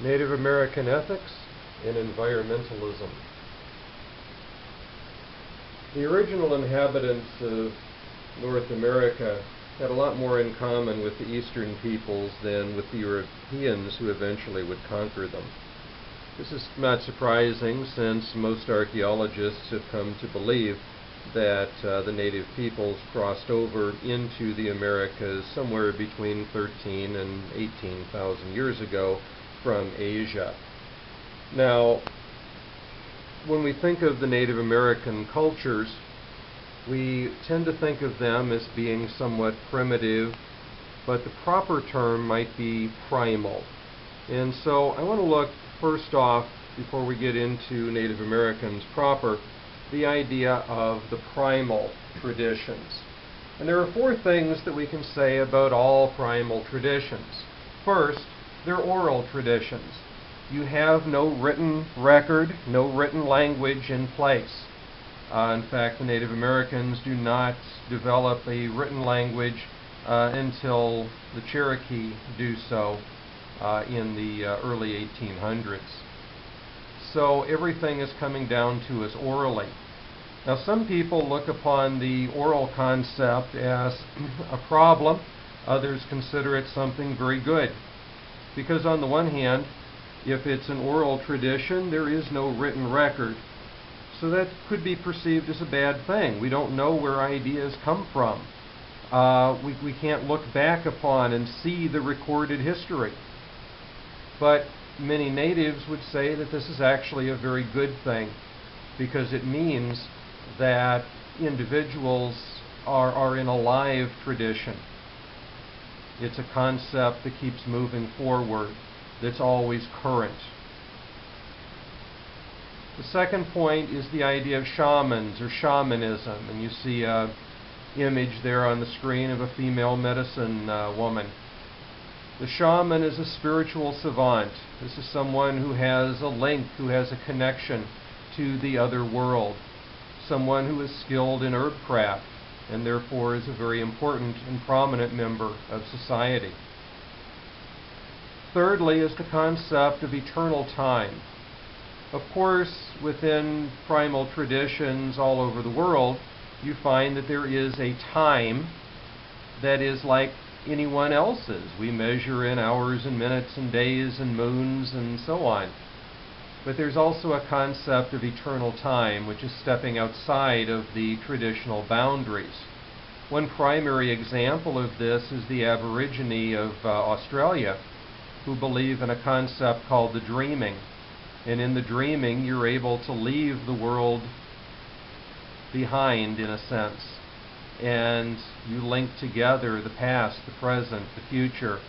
Native American ethics and environmentalism. The original inhabitants of North America had a lot more in common with the Eastern peoples than with the Europeans who eventually would conquer them. This is not surprising, since most archaeologists have come to believe that the native peoples crossed over into the Americas somewhere between 13 and 18,000 years ago from Asia. Now, when we think of the Native American cultures, we tend to think of them as being somewhat primitive, but the proper term might be primal. And so I want to look first off, before we get into Native Americans proper, the idea of the primal traditions. And there are four things that we can say about all primal traditions. First, they're oral traditions. You have no written record, no written language in place. In fact, the Native Americans do not develop a written language until the Cherokee do so in the early 1800s. So everything is coming down to us orally. Now, some people look upon the oral concept as a problem. Others consider it something very good. Because on the one hand, if it's an oral tradition, there is no written record. So that could be perceived as a bad thing. We don't know where ideas come from. We can't look back upon and see the recorded history. But many natives would say that this is actually a very good thing, because it means that individuals are in a live tradition. It's a concept that keeps moving forward, that's always current. The second point is the idea of shamans or shamanism, and you see an image there on the screen of a female medicine woman. The shaman is a spiritual savant. This is someone who has a link, who has a connection to the other world, someone who is skilled in herbcraft, and therefore is a very important and prominent member of society. Thirdly is the concept of eternal time. Of course, within primal traditions all over the world, you find that there is a time that is like anyone else's. We measure in hours and minutes and days and moons and so on. But there's also a concept of eternal time, which is stepping outside of the traditional boundaries. One primary example of this is the Aborigine of Australia, who believe in a concept called the dreaming. And in the dreaming, you're able to leave the world behind, in a sense, and you link together the past, the present, the future.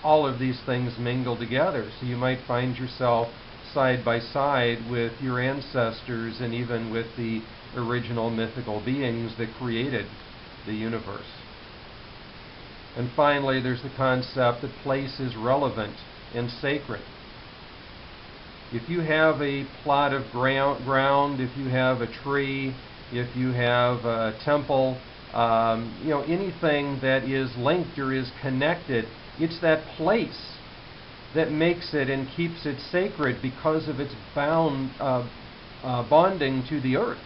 All of these things mingle together, so you might find yourself side by side with your ancestors and even with the original mythical beings that created the universe. And finally, there's the concept that place is relevant and sacred. If you have a plot of ground, if you have a tree, if you have a temple, anything that is linked or is connected, it's that place that makes it and keeps it sacred because of its bonding to the earth.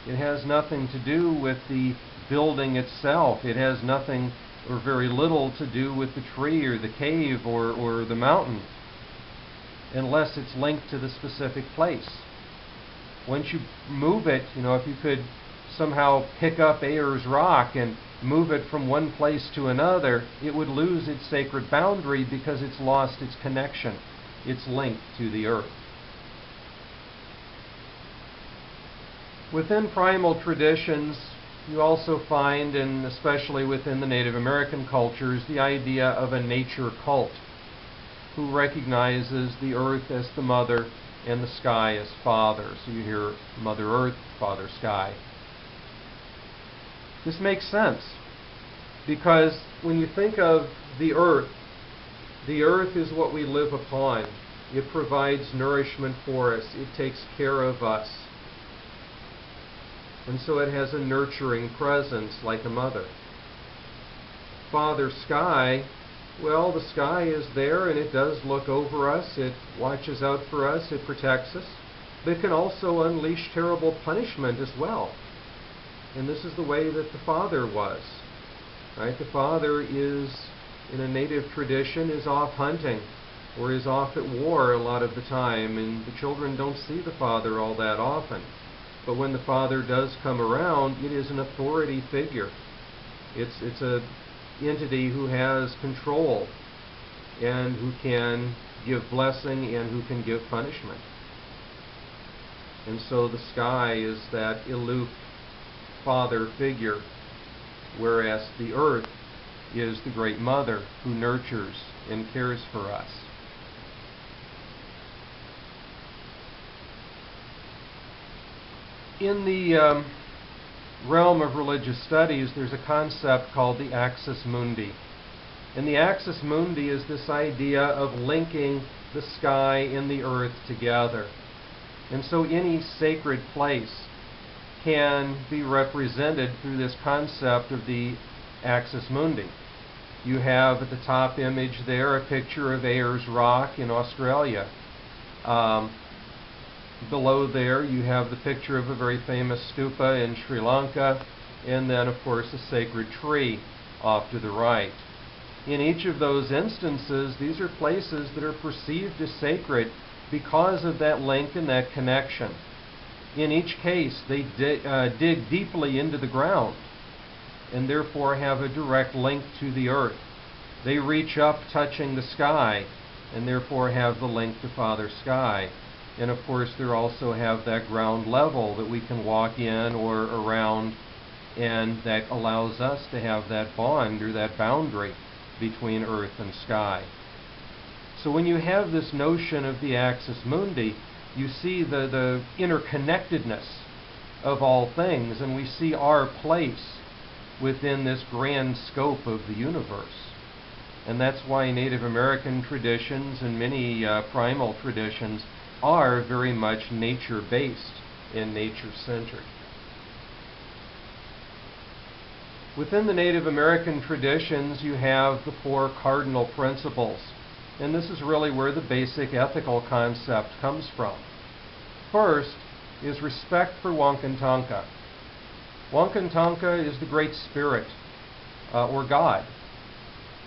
It has nothing to do with the building itself. It has nothing or very little to do with the tree or the cave or the mountain, unless it's linked to the specific place. Once you move it, if you could somehow pick up Ayers Rock and move it from one place to another, it would lose its sacred boundary because it's lost its connection, its link to the earth. Within primal traditions, you also find, and especially within the Native American cultures, the idea of a nature cult, who recognizes the earth as the mother and the sky as father. So you hear Mother Earth, Father Sky. This makes sense, because when you think of the earth is what we live upon. It provides nourishment for us. It takes care of us. And so it has a nurturing presence like a mother. Father Sky Well, the sky is there and it does look over us, it watches out for us, it protects us, but it can also unleash terrible punishment as well. And this is the way that the father was. Right? The father is, in a native tradition, is off hunting or is off at war a lot of the time, and the children don't see the father all that often. But when the father does come around, it is an authority figure. It's a entity who has control and who can give blessing and who can give punishment. And so the sky is that aloof father figure, whereas the earth is the great mother who nurtures and cares for us. In the realm of religious studies, there's a concept called the Axismundi. And the Axismundi is this idea of linking the sky and the earth together. And so any sacred place can be represented through this concept of the Axismundi. You have at the top image there a picture of Ayers Rock in Australia. Below there you have the picture of a very famous stupa in Sri Lanka, and then of course a sacred tree off to the right. In each of those instances, these are places that are perceived as sacred because of that link and that connection. In each case, they dig deeply into the ground and therefore have a direct link to the earth. They reach up touching the sky and therefore have the link to Father Sky. And of course, they also have that ground level that we can walk in or around, and that allows us to have that bond or that boundary between earth and sky. So when you have this notion of the Axismundi, you see the interconnectedness of all things, and we see our place within this grand scope of the universe. And that's why Native American traditions and many primal traditions are very much nature-based and nature-centered. Within the Native American traditions, you have the 4 cardinal principles, and this is really where the basic ethical concept comes from. First is respect for Wankantanka. Wankantanka is the Great Spirit, or God,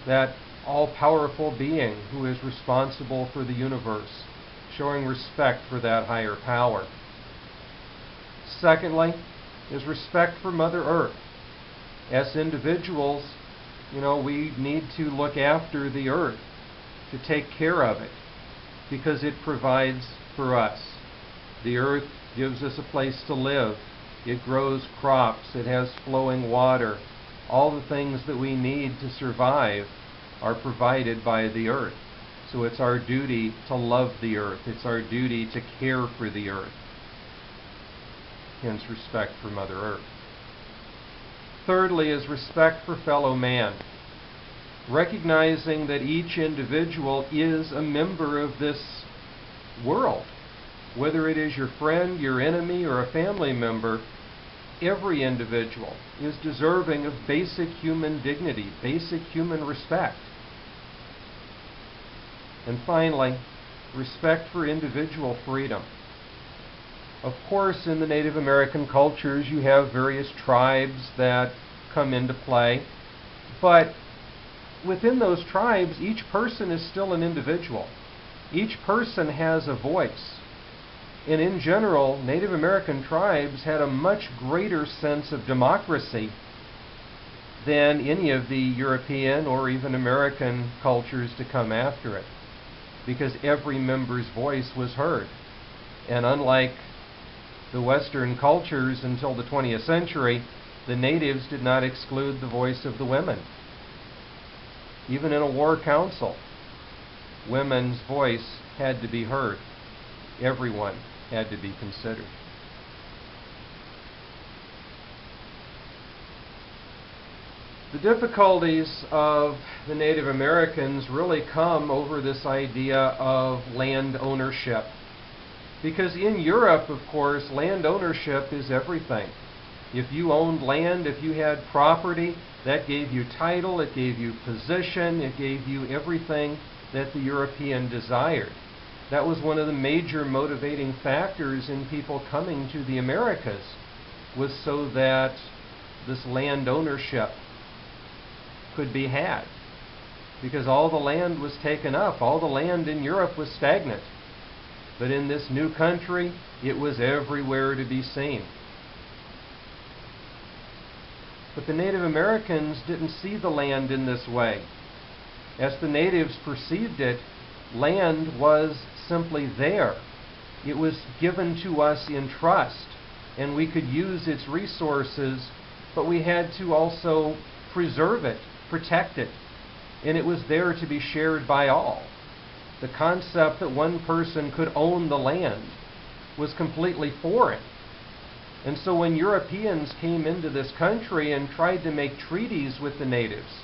that all-powerful being who is responsible for the universe, showing respect for that higher power. Secondly, is respect for Mother Earth. As individuals, we need to look after the earth, to take care of it, because it provides for us. The earth gives us a place to live. It grows crops. It has flowing water. All the things that we need to survive are provided by the earth. So it's our duty to love the earth. It's our duty to care for the earth. Hence respect for Mother Earth. Thirdly is respect for fellow man. Recognizing that each individual is a member of this world. Whether it is your friend, your enemy, or a family member, every individual is deserving of basic human dignity, basic human respect. And finally, respect for individual freedom. Of course, in the Native American cultures, you have various tribes that come into play, but within those tribes, each person is still an individual. Each person has a voice. And in general, Native American tribes had a much greater sense of democracy than any of the European or even American cultures to come after it, because every member's voice was heard. And unlike the Western cultures until the 20th century, the natives did not exclude the voice of the women. Even in a war council, women's voice had to be heard. Everyone had to be considered. The difficulties of the Native Americans really come over this idea of land ownership. Because in Europe, of course, land ownership is everything. If you owned land, if you had property, That gave you title, it gave you position, it gave you everything that the European desired. That was one of the major motivating factors in people coming to the Americas, was so that this land ownership could be had. Because all the land was taken up, all the land in Europe was stagnant. But in this new country, it was everywhere to be seen. But the Native Americans didn't see the land in this way. As the natives perceived it, land was simply there. It was given to us in trust, and we could use its resources, but we had to also preserve it, protect it, and it was there to be shared by all. The concept that one person could own the land was completely foreign. And so when Europeans came into this country and tried to make treaties with the natives,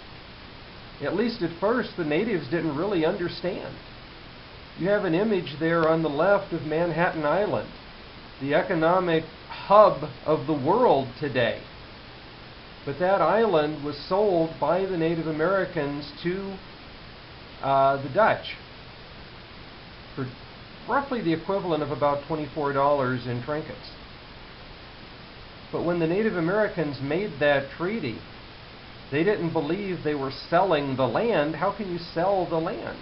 at least at first, the natives didn't really understand. You have an image there on the left of Manhattan Island, the economic hub of the world today. But that island was sold by the Native Americans to the Dutch for roughly the equivalent of about $24 in trinkets. But when the Native Americans made that treaty, they didn't believe they were selling the land. How can you sell the land?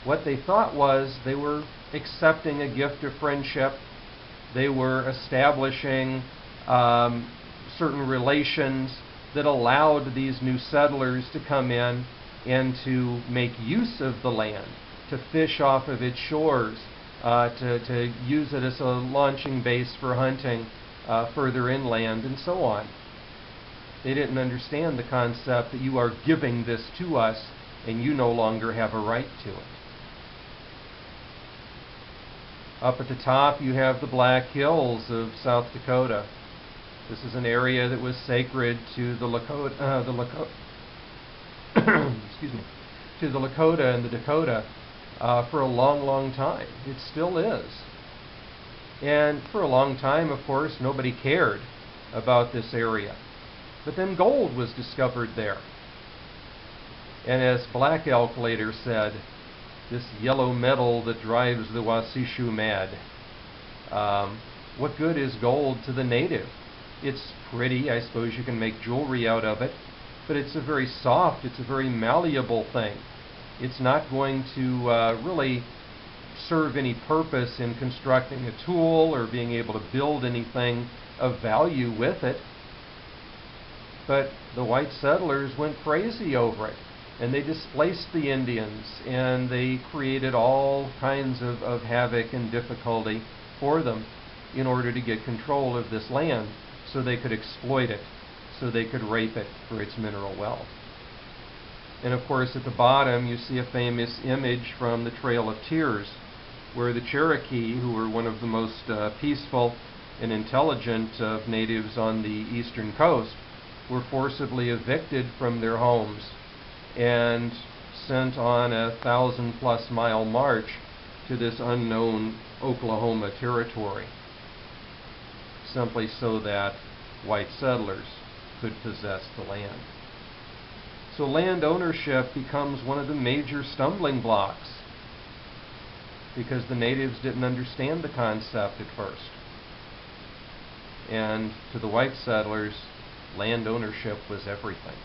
What they thought was they were accepting a gift of friendship. They were establishing certain relations that allowed these new settlers to come in and to make use of the land, to fish off of its shores, to use it as a launching base for hunting further inland, and so on. They didn't understand the concept that you are giving this to us and you no longer have a right to it. Up at the top you have the Black Hills of South Dakota. This is an area that was sacred to the Lakota, excuse me, to the Lakota and the Dakota for a long, long time. It still is. And for a long time, of course, nobody cared about this area. But then gold was discovered there. And as Black Elk later said, this yellow metal that drives the Wasishu mad. What good is gold to the native? It's pretty, I suppose you can make jewelry out of it, but it's a very soft, it's a very malleable thing. It's not going to really serve any purpose in constructing a tool or being able to build anything of value with it. But the white settlers went crazy over it, and they displaced the Indians, and they created all kinds of havoc and difficulty for them in order to get control of this land so they could exploit it, so they could rape it for its mineral wealth. And of course at the bottom you see a famous image from the Trail of Tears, where the Cherokee, who were one of the most peaceful and intelligent of natives on the eastern coast, were forcibly evicted from their homes and sent on a 1,000+ mile march to this unknown Oklahoma territory, simply so that white settlers could possess the land. So land ownership becomes one of the major stumbling blocks because the natives didn't understand the concept at first. And to the white settlers, land ownership was everything.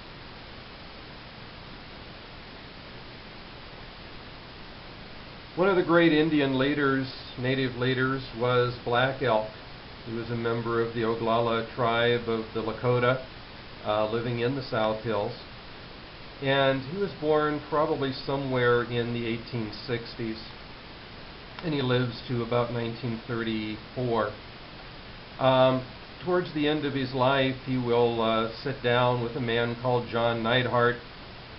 One of the great Indian leaders, native leaders, was Black Elk. He was a member of the Oglala tribe of the Lakota, living in the South Hills. And he was born probably somewhere in the 1860s. And he lives to about 1934. Towards the end of his life, he will sit down with a man called John Neidhart,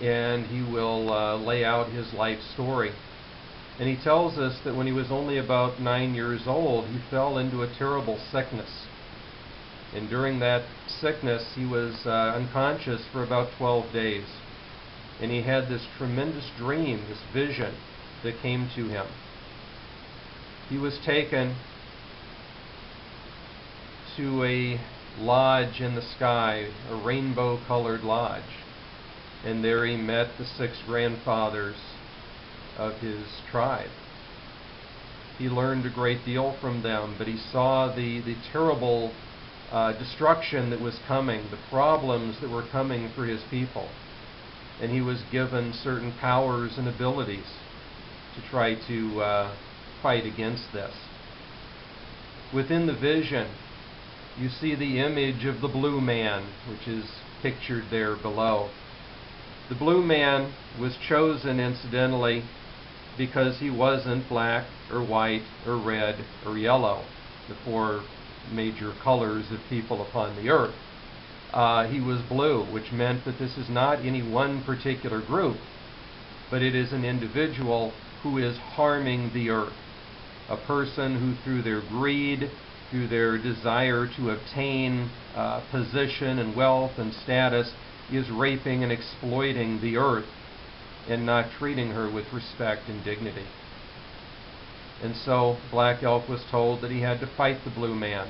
and he will lay out his life story. And he tells us that when he was only about 9 years old, he fell into a terrible sickness. And during that sickness, he was unconscious for about 12 days. And he had this tremendous dream, this vision that came to him. He was taken to a lodge in the sky, a rainbow-colored lodge. And there he met the 6 grandfathers of his tribe. He learned a great deal from them, but he saw the terrible destruction that was coming, the problems that were coming for his people. And he was given certain powers and abilities to try to fight against this. Within the vision, you see the image of the blue man, which is pictured there below. The blue man was chosen, incidentally, because he wasn't black or white or red or yellow, the 4 major colors of people upon the earth. He was blue, which meant that this is not any one particular group, but it is an individual who is harming the earth. A person who, through their greed, through their desire to obtain position and wealth and status, is raping and exploiting the earth and not treating her with respect and dignity. And so Black Elk was told that he had to fight the blue man,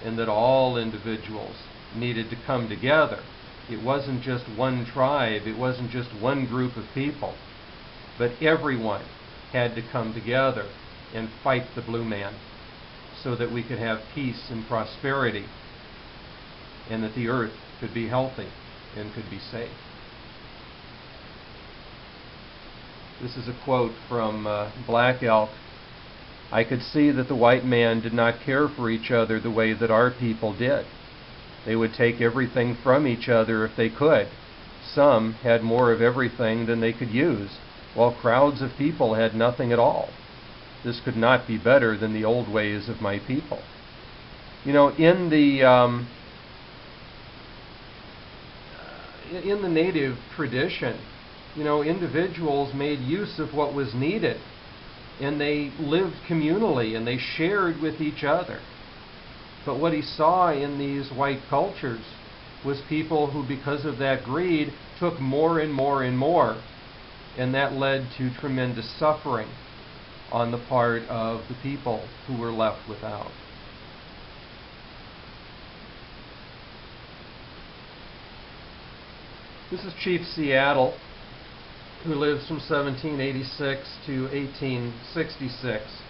and that all individuals needed to come together. It wasn't just one tribe, it wasn't just one group of people, but everyone had to come together and fight the blue man so that we could have peace and prosperity, and that the earth could be healthy and could be safe. This is a quote from Black Elk. "I could see that the white man did not care for each other the way that our people did. They would take everything from each other if they could. Some had more of everything than they could use, while crowds of people had nothing at all. This could not be better than the old ways of my people." You know, in the native tradition, you know, individuals made use of what was needed, and they lived communally, and they shared with each other. But what he saw in these white cultures was people who, because of that greed, took more and more and more, and that led to tremendous suffering on the part of the people who were left without. This is Chief Seattle, who lives from 1786 to 1866.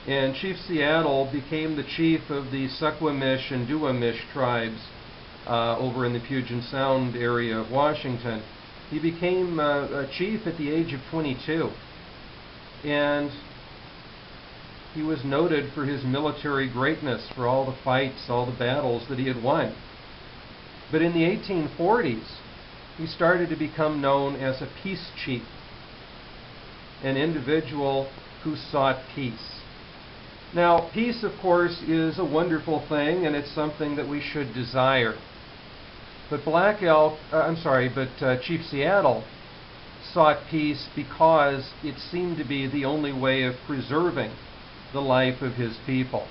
And Chief Seattle became the chief of the Suquamish and Duwamish tribes over in the Puget Sound area of Washington. He became a chief at the age of 22. And he was noted for his military greatness, for all the fights, all the battles that he had won. But in the 1840s, he started to become known as a peace chief, an individual who sought peace. Now, peace, of course, is a wonderful thing, and it's something that we should desire. But Chief Seattle sought peace because it seemed to be the only way of preserving the life of his people.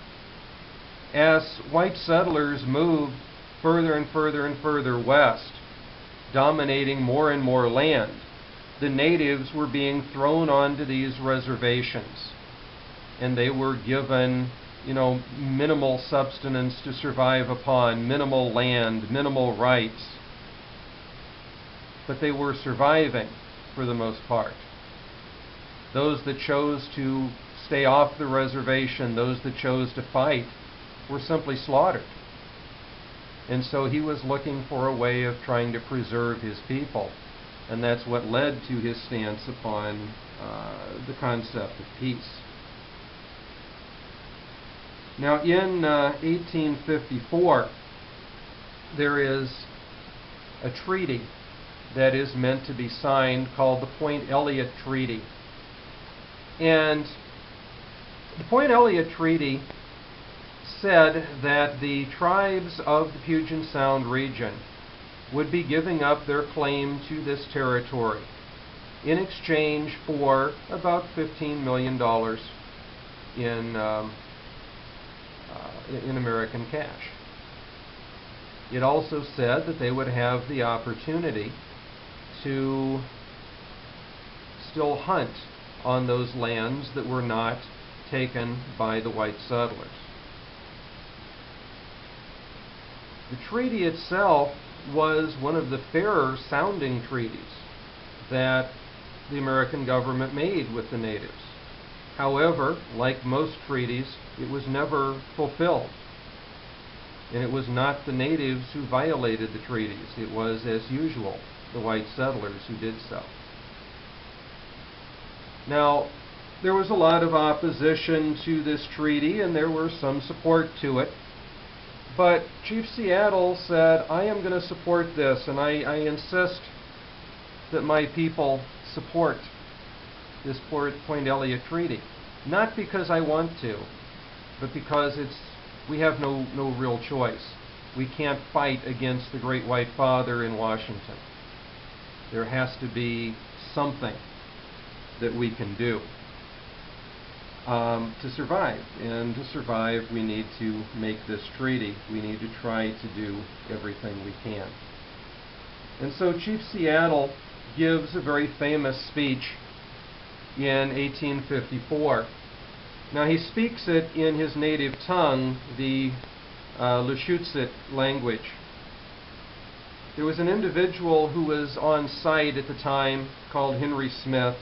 As white settlers moved further and further and further west, dominating more and more land, the natives were being thrown onto these reservations, and they were given, minimal subsistence to survive upon, minimal land, minimal rights. But they were surviving for the most part. Those that chose to stay off the reservation, those that chose to fight, were simply slaughtered. And so he was looking for a way of trying to preserve his people. And that's what led to his stance upon the concept of peace. Now, in 1854, there is a treaty that is meant to be signed called the Point Elliot Treaty. And the Point Elliot Treaty said that the tribes of the Puget Sound region would be giving up their claim to this territory in exchange for about $15 million in American cash. It also said that they would have the opportunity to still hunt on those lands that were not taken by the white settlers. The treaty itself was one of the fairer sounding treaties that the American government made with the natives. However, like most treaties, it was never fulfilled. And it was not the natives who violated the treaties. It was, as usual, the white settlers who did so. Now, there was a lot of opposition to this treaty, and there was some support to it. But Chief Seattle said, I am going to support this, and I insist that my people support this Point Elliot Treaty. Not because I want to, but because we have no real choice. We can't fight against the Great White Father in Washington. There has to be something that we can do to survive. And to survive, we need to make this treaty. We need to try to do everything we can. And so Chief Seattle gives a very famous speech in 1854. Now he speaks it in his native tongue, the Lushootseed language. There was an individual who was on site at the time called Henry Smith,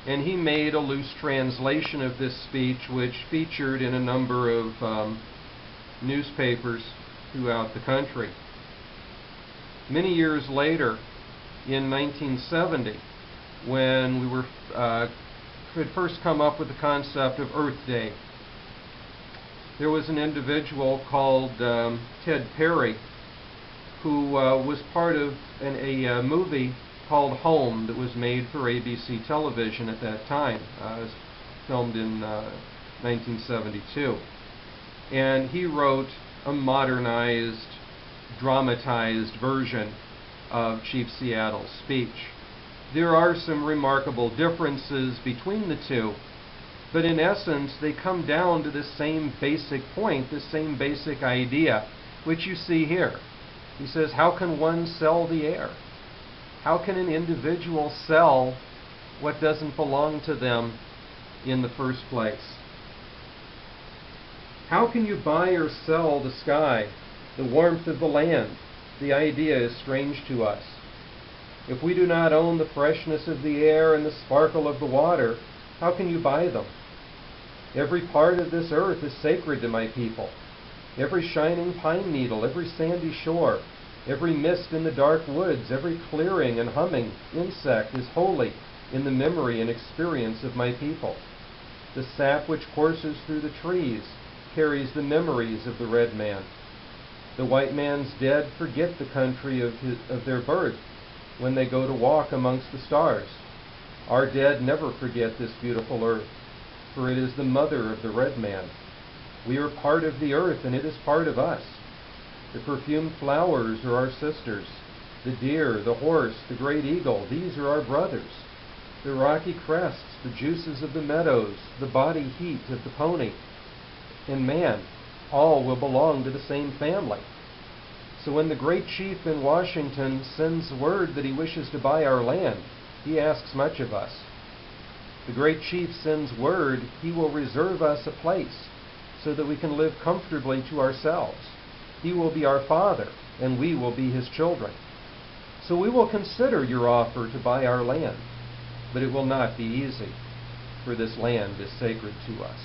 and he made a loose translation of this speech, which featured in a number of newspapers throughout the country. Many years later, in 1970, when we had first come up with the concept of Earth Day, there was an individual called Ted Perry who was part of a movie called Home that was made for ABC television at that time. It was filmed in 1972. And he wrote a modernized, dramatized version of Chief Seattle's speech. There are some remarkable differences between the two, but in essence they come down to the same basic point, the same basic idea, which you see here. He says, how can one sell the air? How can an individual sell what doesn't belong to them in the first place? How can you buy or sell the sky, the warmth of the land? The idea is strange to us. If we do not own the freshness of the air and the sparkle of the water, how can you buy them? Every part of this earth is sacred to my people. Every shining pine needle, every sandy shore, every mist in the dark woods, every clearing and humming insect is holy in the memory and experience of my people. The sap which courses through the trees carries the memories of the red man. The white man's dead forget the country of their birth when they go to walk amongst the stars. Our dead never forget this beautiful earth, for it is the mother of the red man. We are part of the earth, and it is part of us. The perfumed flowers are our sisters. The deer, the horse, the great eagle, these are our brothers. The rocky crests, the juices of the meadows, the body heat of the pony, and man, all will belong to the same family. So when the great chief in Washington sends word that he wishes to buy our land, he asks much of us. The great chief sends word he will reserve us a place so that we can live comfortably to ourselves. He will be our father, and we will be his children. So we will consider your offer to buy our land, but it will not be easy, for this land is sacred to us.